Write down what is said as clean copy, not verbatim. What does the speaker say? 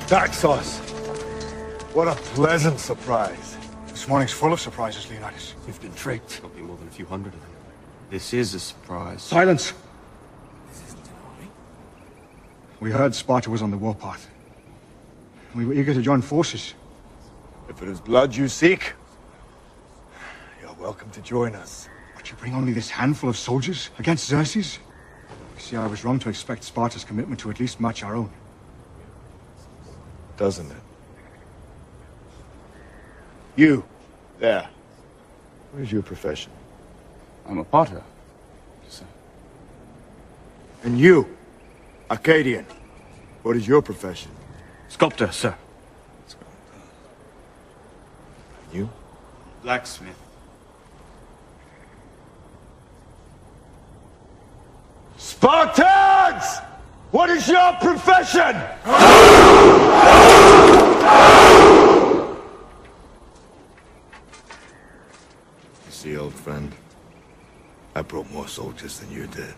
Daxos! What a pleasant surprise. This morning's full of surprises, Leonidas. We've been tricked. There'll be more than a few hundred of them. This is a surprise. Silence! This isn't an army. We heard Sparta was on the warpath. We were eager to join forces. If it is blood you seek, you're welcome to join us. But you bring only this handful of soldiers against Xerxes? You see, I was wrong to expect Sparta's commitment to at least match our own. Doesn't it? You, there. What is your profession? I'm a potter, sir. And you, Arcadian. What is your profession? Sculptor, sir. You? Blacksmith. Spartans! What is your profession? You see, old friend, I brought more soldiers than you did.